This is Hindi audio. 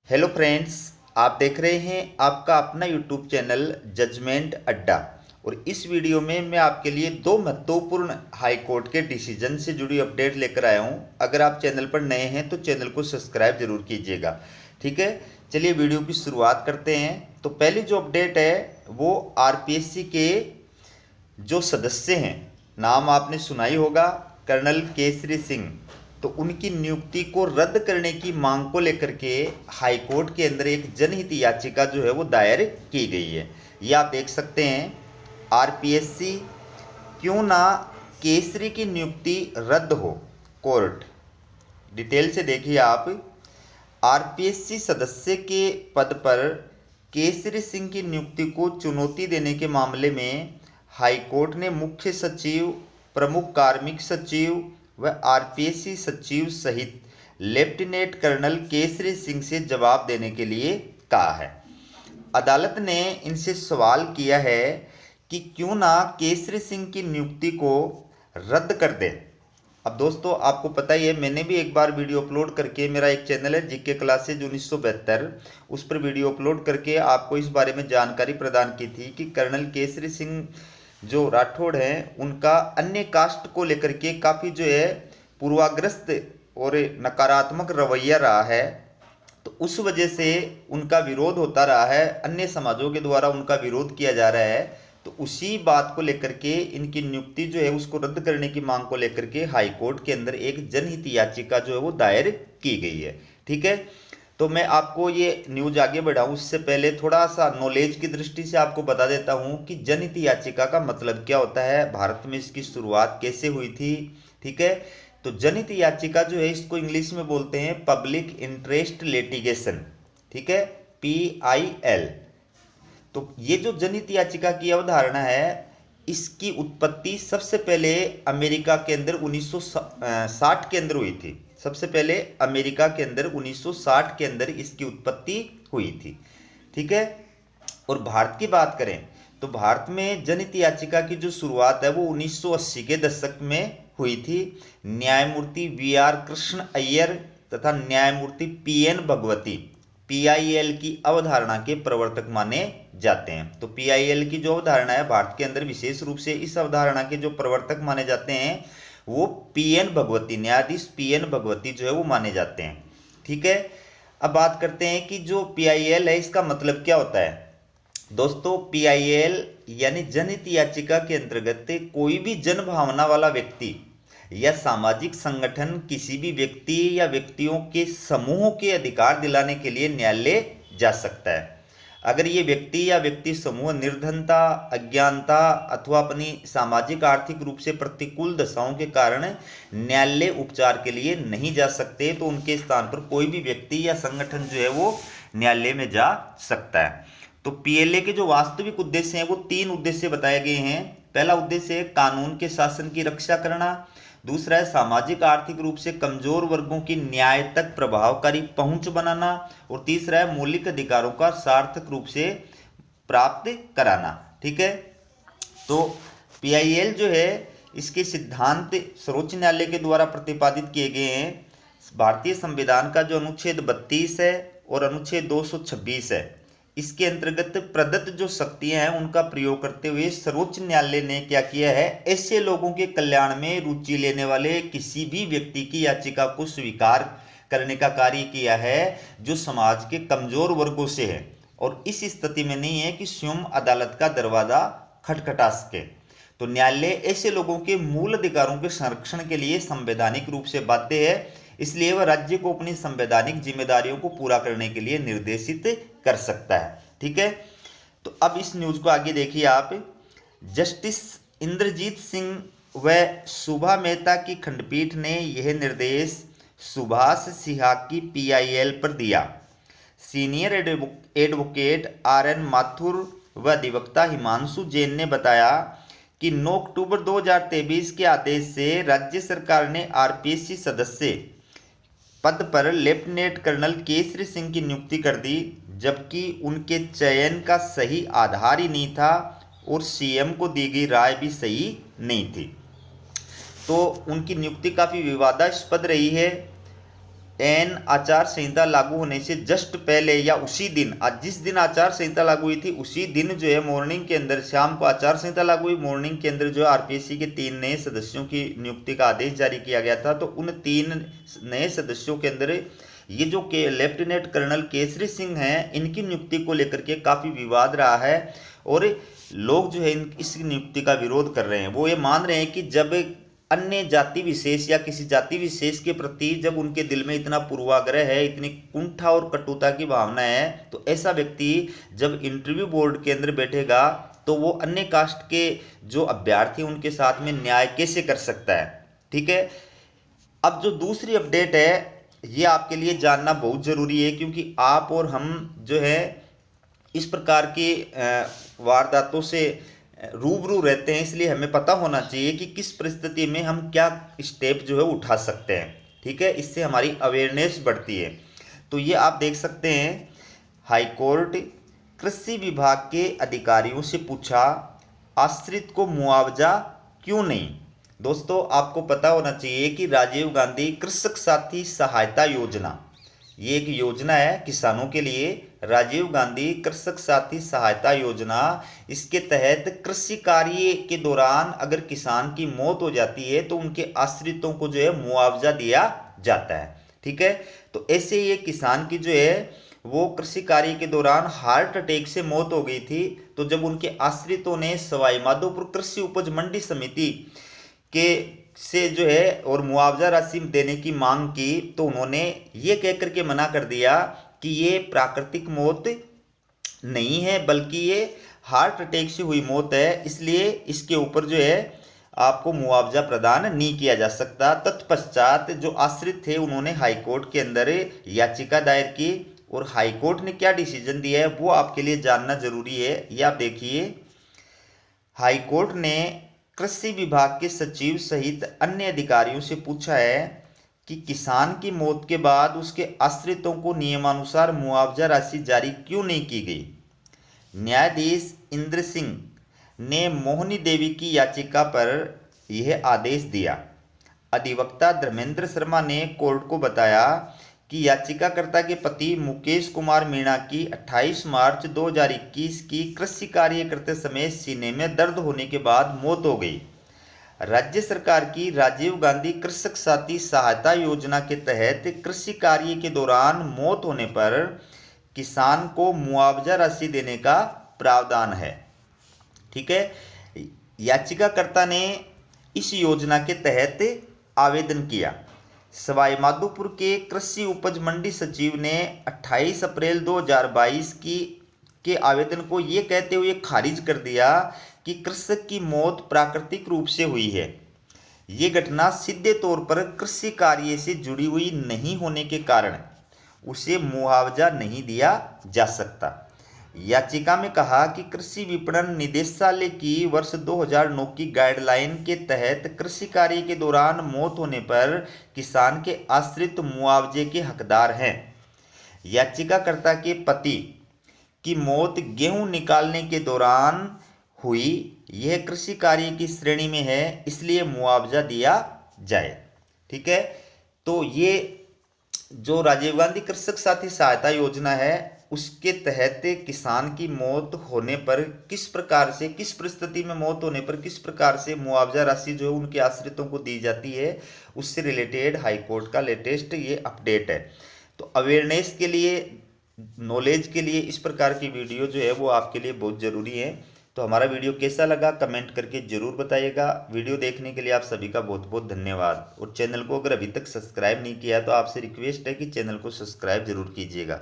हेलो फ्रेंड्स, आप देख रहे हैं आपका अपना यूट्यूब चैनल जजमेंट अड्डा। और इस वीडियो में मैं आपके लिए दो महत्वपूर्ण हाई कोर्ट के डिसीजन से जुड़ी अपडेट लेकर आया हूं। अगर आप चैनल पर नए हैं तो चैनल को सब्सक्राइब जरूर कीजिएगा। ठीक है, चलिए वीडियो की शुरुआत करते हैं। तो पहली जो अपडेट है वो आरपीएससी के जो सदस्य हैं, नाम आपने सुना ही होगा, कर्नल केसरी सिंह। तो उनकी नियुक्ति को रद्द करने की मांग को लेकर के हाई कोर्ट के अंदर एक जनहित याचिका जो है वो दायर की गई है। ये आप देख सकते हैं, आरपीएससी क्यों ना केसरी की नियुक्ति रद्द हो, कोर्ट। डिटेल से देखिए आप। आरपीएससी सदस्य के पद पर केसरी सिंह की नियुक्ति को चुनौती देने के मामले में हाईकोर्ट ने मुख्य सचिव, प्रमुख कार्मिक सचिव व आरपीएससी सचिव सहित लेफ्टिनेंट कर्नल केसरी सिंह से जवाब देने के लिए कहा है। अदालत ने इनसे सवाल किया है कि क्यों ना केसरी सिंह की नियुक्ति को रद्द कर दे। अब दोस्तों, आपको पता ही है, मैंने भी एक बार वीडियो अपलोड करके, मेरा एक चैनल है जीके क्लासेज 1972, उस पर वीडियो अपलोड करके आपको इस बारे में जानकारी प्रदान की थी कि कर्नल केसरी सिंह जो राठौड़ हैं, उनका अन्य कास्ट को लेकर के काफ़ी जो है पूर्वाग्रस्त और नकारात्मक रवैया रहा है। तो उस वजह से उनका विरोध होता रहा है, अन्य समाजों के द्वारा उनका विरोध किया जा रहा है। तो उसी बात को लेकर के इनकी नियुक्ति जो है उसको रद्द करने की मांग को लेकर के हाई कोर्ट के अंदर एक जनहित याचिका जो है वो दायर की गई है। ठीक है, तो मैं आपको ये न्यूज आगे बढ़ाऊं उससे पहले थोड़ा सा नॉलेज की दृष्टि से आपको बता देता हूं कि जनहित याचिका का मतलब क्या होता है, भारत में इसकी शुरुआत कैसे हुई थी। ठीक है, तो जनहित याचिका जो है इसको इंग्लिश में बोलते हैं पब्लिक इंटरेस्ट लिटिगेशन। ठीक है, PIL। तो ये जो जनहित याचिका की अवधारणा है, इसकी उत्पत्ति सबसे पहले अमेरिका के अंदर 1960 के अंदर हुई थी। सबसे पहले अमेरिका के अंदर 1960 के अंदर इसकी उत्पत्ति हुई थी। ठीक है, और भारत की बात करें तो भारत में जनहित याचिका की जो शुरुआत है वो 1980 के दशक में हुई थी। न्यायमूर्ति VR कृष्ण अय्यर तथा न्यायमूर्ति PN भगवती PIL की अवधारणा के प्रवर्तक माने जाते हैं। तो PIL की जो अवधारणा है भारत के अंदर, विशेष रूप से इस अवधारणा के जो प्रवर्तक माने जाते हैं वो PN भगवती, न्यायाधीश PN भगवती जो है वो माने जाते हैं। ठीक है, अब बात करते हैं कि जो PIL है इसका मतलब क्या होता है। दोस्तों, PIL यानी जनहित याचिका के अंतर्गत कोई भी जनभावना वाला व्यक्ति या सामाजिक संगठन किसी भी व्यक्ति या व्यक्तियों के समूह के अधिकार दिलाने के लिए न्यायालय जा सकता है। अगर ये व्यक्ति या व्यक्ति समूह निर्धनता, अज्ञानता अथवा अपनी सामाजिक आर्थिक रूप से प्रतिकूल दशाओं के कारण न्यायालय उपचार के लिए नहीं जा सकते, तो उनके स्थान पर कोई भी व्यक्ति या संगठन जो है वो न्यायालय में जा सकता है। तो PLA के जो वास्तविक उद्देश्य हैं वो 3 उद्देश्य बताए गए हैं। पहला उद्देश्य है कानून के शासन की रक्षा करना, दूसरा है सामाजिक आर्थिक रूप से कमजोर वर्गों की न्याय तक प्रभावकारी पहुंच बनाना, और तीसरा है मौलिक अधिकारों का सार्थक रूप से प्राप्त कराना। ठीक है, तो PIL जो है इसके सिद्धांत सर्वोच्च न्यायालय के द्वारा प्रतिपादित किए गए हैं। भारतीय संविधान का जो अनुच्छेद 32 है और अनुच्छेद 226 है, इसके अंतर्गत प्रदत्त जो शक्तियां हैं उनका प्रयोग करते हुए सर्वोच्च न्यायालय ने क्या किया है, ऐसे लोगों के कल्याण में रुचि लेने वाले किसी भी व्यक्ति की याचिका को स्वीकार करने का कार्य किया है जो समाज के कमजोर वर्गों से है और इस स्थिति में नहीं है कि स्वयं अदालत का दरवाजा खटखटा सके। तो न्यायालय ऐसे लोगों के मूल अधिकारों के संरक्षण के लिए संवैधानिक रूप से बाध्य है, इसलिए वह राज्य को अपनी संवैधानिक जिम्मेदारियों को पूरा करने के लिए निर्देशित कर सकता है। ठीक है, तो अब इस न्यूज को आगे देखिए आप। जस्टिस इंद्रजीत सिंह व सुभा मेहता की खंडपीठ ने यह निर्देश सुभाष सिन्हा की PIL पर दिया। सीनियर एडवोकेट RN माथुर व अधिवक्ता हिमांशु जैन ने बताया कि 9 अक्टूबर 2023 के आदेश से राज्य सरकार ने आरपीएससी सदस्य पद पर लेफ्टिनेंट कर्नल केसरी सिंह की नियुक्ति कर दी, जबकि उनके चयन का सही आधार ही नहीं था और CM को दी गई राय भी सही नहीं थी। तो उनकी नियुक्ति काफ़ी विवादास्पद रही है एन आचार संहिता लागू होने से जस्ट पहले या उसी दिन, आज जिस दिन आचार संहिता लागू हुई थी उसी दिन जो है मॉर्निंग के अंदर, शाम को आचार संहिता लागू हुई, मॉर्निंग के अंदर जो है आरपीएससी के 3 नए सदस्यों की नियुक्ति का आदेश जारी किया गया था। तो उन 3 नए सदस्यों के अंदर ये जो के लेफ्टिनेंट कर्नल केसरी सिंह हैं, इनकी नियुक्ति को लेकर के काफ़ी विवाद रहा है और लोग जो है इस नियुक्ति का विरोध कर रहे हैं। वो ये मान रहे हैं कि जब अन्य जाति विशेष या किसी जाति विशेष के प्रति जब उनके दिल में इतना पूर्वाग्रह है, इतनी कुंठा और कटुता की भावना है, तो ऐसा व्यक्ति जब इंटरव्यू बोर्ड के अंदर बैठेगा तो वो अन्य कास्ट के जो अभ्यर्थी उनके साथ में न्याय कैसे कर सकता है। ठीक है, अब जो दूसरी अपडेट है ये आपके लिए जानना बहुत ज़रूरी है, क्योंकि आप और हम जो है इस प्रकार की वारदातों से रूबरू रहते हैं, इसलिए हमें पता होना चाहिए कि किस परिस्थिति में हम क्या स्टेप जो है उठा सकते हैं। ठीक है, इससे हमारी अवेयरनेस बढ़ती है। तो ये आप देख सकते हैं, हाईकोर्ट कृषि विभाग के अधिकारियों से पूछा आश्रित को मुआवजा क्यों नहीं। दोस्तों आपको पता होना चाहिए कि राजीव गांधी कृषक साथी सहायता योजना, ये एक योजना है किसानों के लिए, राजीव गांधी कृषक साथी सहायता योजना। इसके तहत कृषि कार्य के दौरान अगर किसान की मौत हो जाती है तो उनके आश्रितों को जो है मुआवजा दिया जाता है। ठीक है, तो ऐसे ये किसान की जो है वो कृषि कार्य के दौरान हार्ट अटैक से मौत हो गई थी। तो जब उनके आश्रितों ने सवाई माधोपुर कृषि उपज मंडी समिति के से जो है और मुआवजा राशि देने की मांग की, तो उन्होंने ये कहकर के मना कर दिया कि ये प्राकृतिक मौत नहीं है बल्कि ये हार्ट अटैक से हुई मौत है, इसलिए इसके ऊपर जो है आपको मुआवजा प्रदान नहीं किया जा सकता। तत्पश्चात जो आश्रित थे उन्होंने हाईकोर्ट के अंदर याचिका दायर की और हाईकोर्ट ने क्या डिसीजन दिया है वो आपके लिए जानना जरूरी है। ये आप देखिए, हाईकोर्ट ने कृषि विभाग के सचिव सहित अन्य अधिकारियों से पूछा है कि किसान की मौत के बाद उसके आश्रितों को नियमानुसार मुआवजा राशि जारी क्यों नहीं की गई। न्यायाधीश इंद्र सिंह ने मोहिनी देवी की याचिका पर यह आदेश दिया। अधिवक्ता धर्मेंद्र शर्मा ने कोर्ट को बताया कि याचिकाकर्ता के पति मुकेश कुमार मीणा की 28 मार्च 2021 की कृषि कार्य करते समय सीने में दर्द होने के बाद मौत हो गई। राज्य सरकार की राजीव गांधी कृषक साथी सहायता योजना के तहत कृषि कार्य के दौरान मौत होने पर किसान को मुआवजा राशि देने का प्रावधान है। ठीक है, याचिकाकर्ता ने इस योजना के तहत आवेदन किया। सवाई माधोपुर के कृषि उपज मंडी सचिव ने 28 अप्रैल 2022 के आवेदन को ये कहते हुए खारिज कर दिया कि कृषक की मौत प्राकृतिक रूप से हुई है। ये घटना सीधे तौर पर कृषि कार्य से जुड़ी हुई नहीं होने के कारण उसे मुआवजा नहीं दिया जा सकता। याचिका में कहा कि कृषि विपणन निदेशालय की वर्ष 2009 की गाइडलाइन के तहत कृषि कार्य के दौरान मौत होने पर किसान के आश्रित मुआवजे के हकदार हैं। याचिकाकर्ता के पति की मौत गेहूं निकालने के दौरान हुई, यह कृषि कार्य की श्रेणी में है, इसलिए मुआवजा दिया जाए। ठीक है, तो ये जो राजीव गांधी कृषक साथी सहायता योजना है उसके तहत किसान की मौत होने पर किस प्रकार से, किस परिस्थिति में मौत होने पर किस प्रकार से मुआवजा राशि जो है उनके आश्रितों को दी जाती है, उससे रिलेटेड हाईकोर्ट का लेटेस्ट ये अपडेट है। तो अवेयरनेस के लिए, नॉलेज के लिए इस प्रकार की वीडियो जो है वो आपके लिए बहुत ज़रूरी है। तो हमारा वीडियो कैसा लगा कमेंट करके ज़रूर बताइएगा। वीडियो देखने के लिए आप सभी का बहुत बहुत धन्यवाद। और चैनल को अगर अभी तक सब्सक्राइब नहीं किया तो आपसे रिक्वेस्ट है कि चैनल को सब्सक्राइब जरूर कीजिएगा।